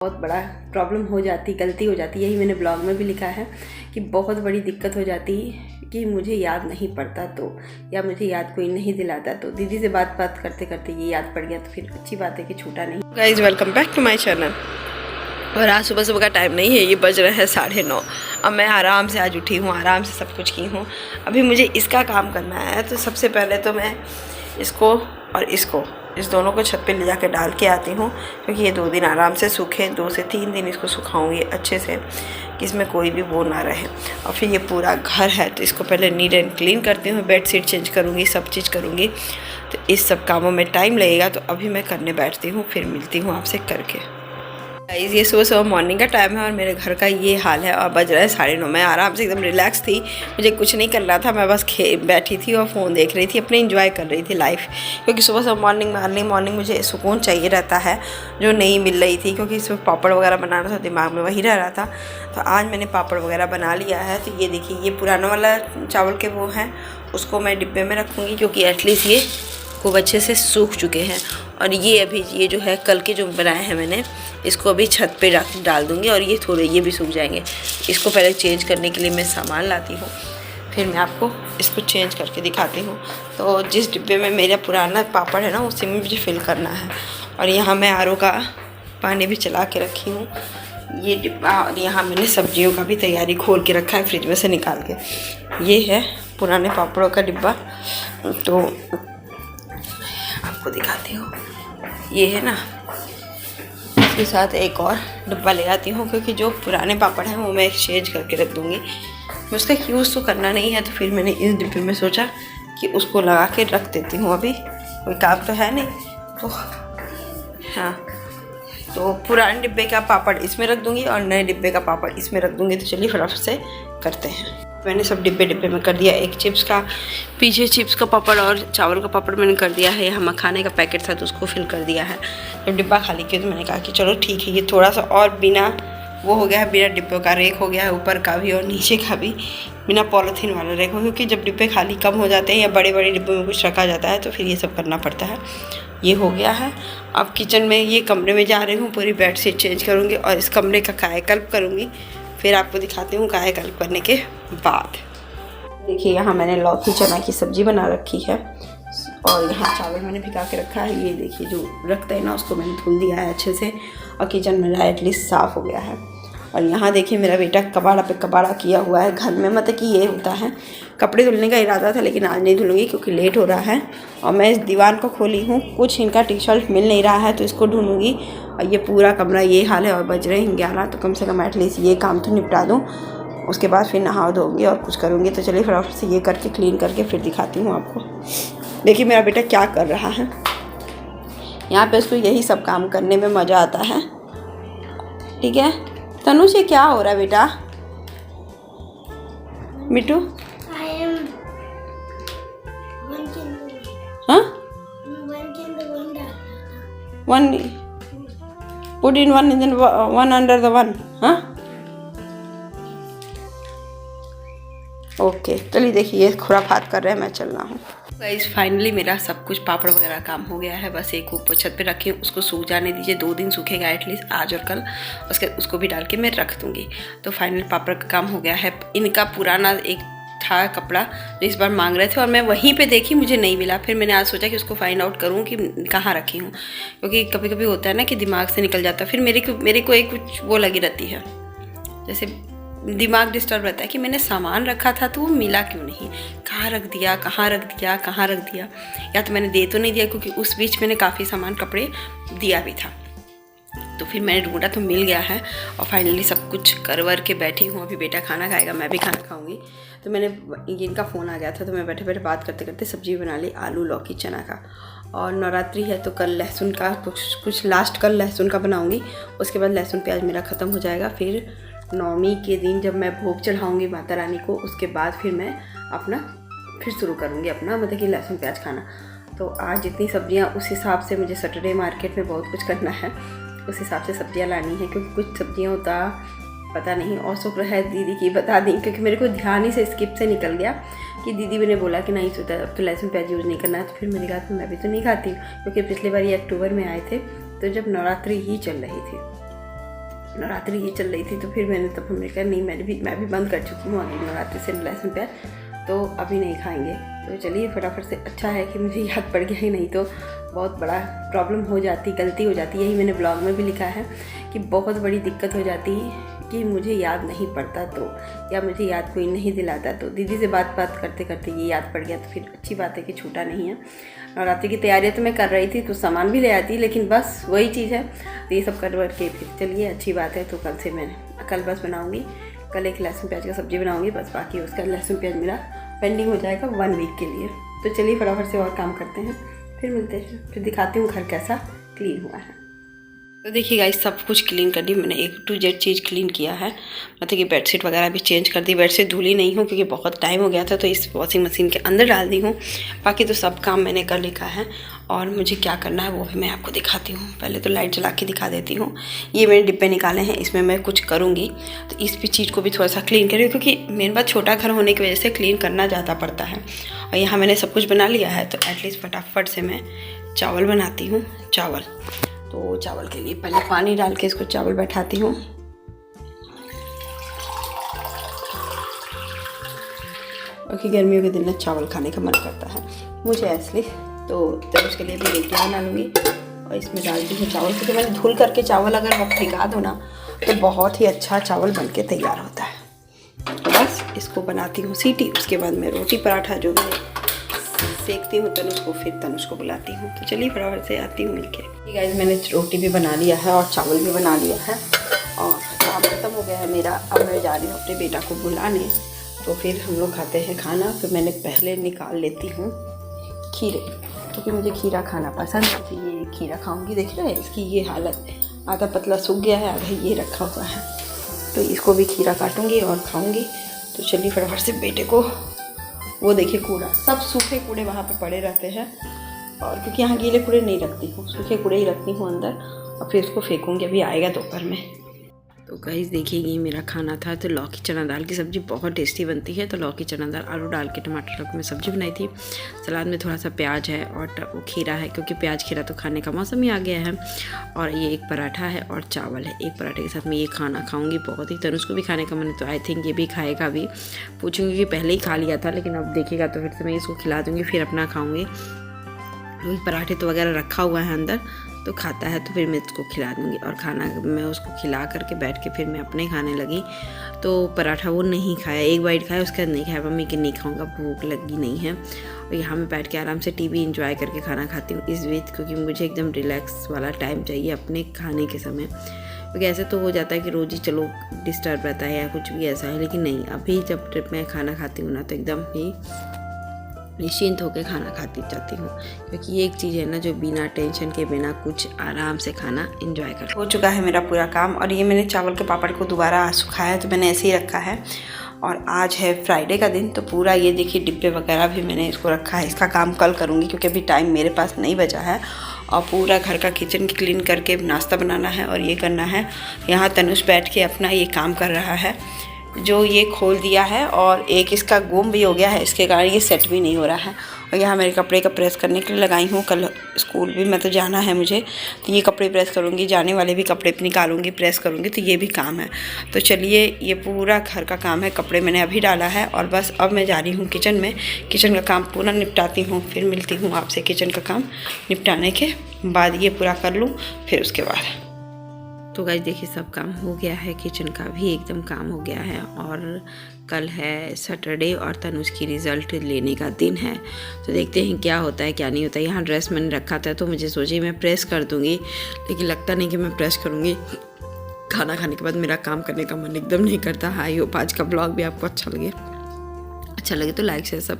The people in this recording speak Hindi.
बहुत बड़ा प्रॉब्लम हो जाती, गलती हो जाती। यही मैंने ब्लॉग में भी लिखा है कि बहुत बड़ी दिक्कत हो जाती कि मुझे याद नहीं पड़ता तो, या मुझे याद कोई नहीं दिलाता तो। दीदी से बात करते करते ये याद पड़ गया तो फिर अच्छी बात है कि छूटा नहीं। Guys welcome back to my channel. और आज सुबह का टाइम नहीं है, ये बज रहे हैं 9:30। अब मैं आराम से आज उठी हूँ, आराम से सब कुछ की हूँ। अभी मुझे इसका काम करना है, तो सबसे पहले तो मैं इसको और इस दोनों को छत पे ले जाकर डाल के आती हूँ, क्योंकि ये 2 दिन आराम से सूखे। 2 से 3 दिन इसको सुखाऊंगी अच्छे से कि इसमें कोई भी वो ना रहे। और फिर ये पूरा घर है तो इसको पहले नीट एंड क्लीन करती हूँ, बेडशीट चेंज करूँगी, सब चीज़ करूँगी। तो इस सब कामों में टाइम लगेगा, तो अभी मैं करने बैठती हूँ, फिर मिलती हूँ आपसे करके। ये सुबह मॉर्निंग का टाइम है और मेरे घर का ये हाल है। और बज रहा है 9:30। मैं आराम से एकदम रिलैक्स थी, मुझे कुछ नहीं करना था। मैं बस बैठी थी और फ़ोन देख रही थी, अपने एंजॉय कर रही थी लाइफ। क्योंकि सुबह मॉर्निंग मुझे सुकून चाहिए रहता है, जो नहीं मिल रही थी। क्योंकि सुबह पापड़ वगैरह बनाना था, दिमाग में वही रह रहा था। तो आज मैंने पापड़ वगैरह बना लिया है। तो ये देखिए, ये पुराना वाला चावल के वो हैं, उसको मैं डिब्बे में रखूँगी, क्योंकि एटलीस्ट ये खूब अच्छे से सूख चुके हैं। और ये अभी ये जो है कल के जो बनाए हैं मैंने, इसको अभी छत पे डाल दूँगी और ये थोड़े ये भी सूख जाएंगे। इसको पहले चेंज करने के लिए मैं सामान लाती हूँ, फिर मैं आपको इसको चेंज करके दिखाती हूँ। तो जिस डिब्बे में मेरा पुराना पापड़ है ना, उसी में मुझे फिल करना है। और यहाँ मैं आरओ का पानी भी चला के रखी हूँ, ये डिब्बा। और यहाँ मैंने सब्जियों का भी तैयारी खोल के रखा है फ्रिज में से निकाल के। ये है पुराने पापड़ों का डिब्बा, तो आपको दिखाती हूँ। ये है ना, इसके साथ एक और डब्बा ले आती हूँ, क्योंकि जो पुराने पापड़ हैं वो मैं एक्सचेंज करके रख दूँगी। मैं उसका यूज़ तो करना नहीं है, तो फिर मैंने इस डिब्बे में सोचा कि उसको लगा के रख देती हूँ। अभी कोई काम तो है नहीं, तो हाँ, तो पुराने डिब्बे का पापड़ इसमें रख दूँगी और नए डिब्बे का पापड़ इसमें रख दूँगी। तो चलिए फटाफट से करते हैं। मैंने सब डिब्बे में कर दिया। एक चिप्स का, पीछे चिप्स का पापड़ और चावल का पापड़ मैंने कर दिया है। यहाँ मखाने का पैकेट था तो उसको फिल कर दिया है। जब डिब्बा खाली किया तो मैंने कहा कि चलो ठीक है, ये थोड़ा सा और बिना वो हो गया है, बिना डिब्बों का रेक हो गया है, ऊपर का भी और नीचे का भी बिना पॉलीथीन वाला रेक हो। क्योंकि जब डिब्बे खाली कम हो जाते हैं या बड़े डिब्बे में कुछ रखा जाता है तो फिर ये सब करना पड़ता है। ये हो गया है। अब किचन में, ये कमरे में जा रही हूँ, पूरी बेडशीट चेंज करूँगी और इस कमरे का कायाकल्प करूँगी। फिर आपको दिखाती हूँ कायाकल्प करने के बाद। देखिए, यहाँ मैंने लौकी चना की सब्ज़ी बना रखी है और यहाँ चावल मैंने भिगा के रखा है। ये देखिए, जो रखते हैं ना, उसको मैंने धुल दिया है अच्छे से और किचन मेरा एटलीस्ट साफ़ हो गया है। और यहाँ देखिए, मेरा बेटा कबाड़ा पे कबाड़ा किया हुआ है घर में। मतलब कि ये होता है, कपड़े धुलने का इरादा था लेकिन आज नहीं धुलूँगी क्योंकि लेट हो रहा है। और मैं इस दीवान को खोली हूँ, कुछ इनका टी शर्ट मिल नहीं रहा है तो इसको ढूंढूंगी। और ये पूरा कमरा ये हाल है और बज रहे हैं 11, तो कम से कम एटलीस्ट ये काम तो निपटा दूँ। उसके बाद फिर नहा धोऊंगी और कुछ करूँगी। तो चलिए फटाफट से ये करके क्लीन करके फिर दिखाती हूँ आपको। देखिए मेरा बेटा क्या कर रहा है। यहाँ पे उसको यही सब काम करने में मज़ा आता है। ठीक है तनुष, ये क्या हो रहा है बेटा? मिट्टू, हाँ, 1 put in 1 and then 1 under the 1, हाँ, ओके। चलिए देखिए, ये खुराफात कर रहे हैं, मैं चल रहा हूँ। गाइस फाइनली मेरा सब कुछ पापड़ वगैरह काम हो गया है। बस एक ऊपर छत पे रखी हूँ, उसको सूख जाने दीजिए। 2 दिन सूखेगा एटलीस्ट, आज और कल। उसको भी डाल के मैं रख दूँगी। तो फाइनली पापड़ का काम हो गया है। इनका पुराना एक था कपड़ा जो इस बार मांग रहे थे और मैं वहीं पे देखी, मुझे नहीं मिला। फिर मैंने आज सोचा कि उसको फाइंड आउट करूँ कि कहाँ रखी हूँ, क्योंकि कभी कभी होता है ना कि दिमाग से निकल जाता है। फिर मेरे को एक कुछ वो लगी रहती है, जैसे दिमाग डिस्टर्ब रहता है कि मैंने सामान रखा था तो वो मिला क्यों नहीं, कहाँ रख दिया, या तो मैंने दे तो नहीं दिया, क्योंकि उस बीच मैंने काफ़ी सामान कपड़े दिया भी था। तो फिर मैंने ढूंढा तो मिल गया है और फाइनली सब कुछ कर वर के बैठी हूँ। अभी बेटा खाना खाएगा, मैं भी खाना खाऊंगी। तो मैंने, इनका फ़ोन आ गया था तो मैं बैठे बैठे बात करते करते सब्जी बना ली, आलू लौकी चना का। और नवरात्रि है तो कल लहसुन का कुछ लास्ट कल लहसुन का बनाऊँगी। उसके बाद लहसुन प्याज मेरा ख़त्म हो जाएगा। फिर नवमी के दिन जब मैं भोग चढ़ाऊँगी माता रानी को, उसके बाद फिर मैं अपना फिर शुरू करूँगी अपना, मतलब कि लहसुन प्याज खाना। तो आज जितनी सब्जियाँ, उस हिसाब से मुझे सैटरडे मार्केट में बहुत कुछ करना है, उस हिसाब से सब्जियाँ लानी है। क्योंकि कुछ सब्जियाँ होता पता नहीं, और शुक्र है दीदी की बता दी, क्योंकि मेरे को ध्यान ही से स्किप से निकल गया कि दीदी ने बोला कि नहीं सोता अब तो लहसुन प्याज यूज़ नहीं करना है। तो फिर मैंने कहा तो मैं भी तो नहीं खाती हूँ, क्योंकि पिछली बार ये अक्टूबर में आए थे तो जब नवरात्रि ही चल रही थी। नवरात्रि ये चल रही थी, तो फिर तब हमने कहा नहीं, मैं भी बंद कर चुकी हूँ अगली नवरात्रि से लहसुन प्याज, तो अभी नहीं खाएंगे। तो चलिए फटाफट से, अच्छा है कि मुझे याद पड़ गया ही, नहीं तो बहुत बड़ा प्रॉब्लम हो जाती, गलती हो जाती। यही मैंने ब्लॉग में भी लिखा है कि बहुत बड़ी दिक्कत हो जाती कि मुझे याद नहीं पड़ता तो, या मुझे याद कोई नहीं दिलाता तो। दीदी से बात करते करते ये याद पड़ गया, तो फिर अच्छी बात है कि छूटा नहीं है। नवरात्रि की तैयारियां तो मैं कर रही थी, तो सामान भी ले आती, लेकिन बस वही चीज़ है, तो ये सब कर के फिर चलिए अच्छी बात है। तो कल बस बनाऊँगी, कल एक लहसुन प्याज का सब्ज़ी बनाऊँगी बस, बाकी उसका लहसुन प्याज मेरा पेंडिंग हो जाएगा 1 वीक के लिए। तो चलिए फटाफट से और काम करते हैं, फिर मिलते हैं, फिर दिखाती हूँ घर कैसा क्लीन हुआ है। तो देखिए गाइस, सब कुछ क्लीन कर दी मैंने, A to Z cheese clean किया है। मतलब कि बेडशीट वगैरह भी चेंज कर दी। बेडशीट धुली नहीं हूँ क्योंकि बहुत टाइम हो गया था, तो इस वॉशिंग मशीन के अंदर डाल दी हूँ। बाकी तो सब काम मैंने कर लिखा है, और मुझे क्या करना है वो भी मैं आपको दिखाती हूँ। पहले तो लाइट जला के दिखा देती हूँ। ये मैंने डिब्बे निकाले हैं, इसमें मैं कुछ करूँगी, तो इस भी चीज़ को भी थोड़ा सा क्लीन करूँ, क्योंकि मेरे पास छोटा घर होने की वजह से क्लीन करना ज़्यादा पड़ता है। और यहाँ मैंने सब कुछ बना लिया है, तो एटलीस्ट फटाफट से मैं चावल बनाती हूँ। तो चावल के लिए पहले पानी डाल के इसको चावल बैठाती हूँ। क्योंकि गर्मियों के दिन में चावल खाने का मन करता है मुझे ऐसे, तो उसके लिए भी रोटियाँ बना लूँगी। और इसमें डालती हूँ चावल, क्योंकि मैंने धुल करके चावल अगर वक्त भिगा दो ना, तो बहुत ही अच्छा चावल बन के तैयार होता है। तो बस इसको बनाती हूँ सीटी, उसके बाद मैं रोटी पराठा जो मैं सेकती हूँ तनुष को बुलाती हूँ। तो चलिए फटाफट से आती हूँ मिलके। गाइस, मैंने रोटी भी बना लिया है और चावल भी बना लिया है, और काम खत्म हो गया है मेरा। अब मैं जा रही हूँ अपने बेटा को बुलाने, तो फिर हम लोग खाते हैं खाना। तो मैंने पहले निकाल लेती हूँ खीरे, क्योंकि मुझे खीरा खाना पसंद है। तो ये खीरा खाऊंगी। देख रहे हैं इसकी ये हालत, आधा पतला सूख गया है, आधा ये रखा हुआ है। तो इसको भी खीरा काटूंगी और खाऊंगी। तो चलिए फटाफट से बेटे को, वो देखिए कूड़ा, सब सूखे कूड़े वहाँ पे पड़े रहते हैं, और क्योंकि यहाँ गीले कूड़े नहीं रखती हूँ, सूखे कूड़े ही रखती हूँ अंदर, और फिर उसको फेंकूंगी। अभी आएगा दोपहर में। तो गाइस देखिए, ये मेरा खाना था। तो लौकी चना दाल की सब्ज़ी बहुत टेस्टी बनती है। तो लौकी चना दाल आलू डाल के टमाटर डाल के मैं सब्ज़ी बनाई थी। सलाद में थोड़ा सा प्याज है और वो खीरा है, क्योंकि प्याज खीरा तो खाने का मौसम ही आ गया है। और ये एक पराठा है और चावल है। एक पराठे के साथ मैं ये खाना खाऊंगी। बहुत ही तनुष को भी खाने का मन है, तो आई थिंक ये भी खाएगा। भी पूछूंगी कि पहले ही खा लिया था, लेकिन अब देखेगा तो फिर से मैं इसको खिला दूँगी, फिर अपना खाऊँगी। पराठे तो वगैरह रखा हुआ है अंदर, तो खाता है तो फिर मैं इसको खिला दूँगी। और खाना मैं उसको खिला करके बैठ के फिर मैं अपने खाने लगी। तो पराठा वो नहीं खाया, एक बाइट खाया, उसके बाद नहीं खाया। मम्मी कि नहीं खाऊंगा, भूख लगी नहीं है। और यहाँ मैं बैठ के आराम से टीवी एंजॉय करके खाना खाती हूँ इस बीच, क्योंकि मुझे एकदम रिलैक्स वाला टाइम चाहिए अपने खाने के समय। क्योंकि ऐसे तो हो जाता है कि रोज़ ही चलो डिस्टर्ब रहता है या कुछ भी ऐसा है, लेकिन नहीं, अभी जब मैं खाना खाती हूँ ना, तो एकदम ही निश्चिंत होकर खाना खाती जाती हूँ। क्योंकि ये एक चीज़ है ना, जो बिना टेंशन के, बिना कुछ, आराम से खाना एंजॉय कर। हो चुका है मेरा पूरा काम। और ये मैंने चावल के पापड़ को दोबारा सुखाया, तो मैंने ऐसे ही रखा है। और आज है फ्राइडे का दिन, तो पूरा ये देखिए डिब्बे वगैरह भी मैंने इसको रखा है। इसका काम कल करूँगी, क्योंकि अभी टाइम मेरे पास नहीं बचा है। और पूरा घर का किचन क्लीन करके नाश्ता बनाना है और ये करना है। यहाँ तनुष बैठ के अपना ये काम कर रहा है, जो ये खोल दिया है, और एक इसका गुम भी हो गया है, इसके कारण ये सेट भी नहीं हो रहा है। और यहाँ मेरे कपड़े का प्रेस करने के लिए लगाई हूँ। कल स्कूल भी मैं तो जाना है मुझे, तो ये कपड़े प्रेस करूँगी, जाने वाले भी कपड़े निकालूंगी, प्रेस करूँगी, तो ये भी काम है। तो चलिए, ये पूरा घर का काम है। कपड़े मैंने अभी डाला है, और बस अब मैं जा रही हूँ किचन में। किचन का काम पूरा निपटाती हूँ, फिर मिलती हूँ आपसे। किचन का काम निपटाने के बाद ये पूरा कर लूँ, फिर उसके बाद। तो गाइस देखिए, सब काम हो गया है, किचन का भी एकदम काम हो गया है। और कल है सैटरडे और तनुष की रिज़ल्ट लेने का दिन है, तो देखते हैं क्या होता है क्या नहीं होता है। यहाँ ड्रेस मैंने रखा था, तो मुझे सोची मैं प्रेस कर दूँगी, लेकिन लगता नहीं कि मैं प्रेस करूँगी। खाना खाने के बाद मेरा काम करने का मन एकदम नहीं करता। आई होप आज का ब्लॉग भी आपको अच्छा लगे तो लाइक शेयर सब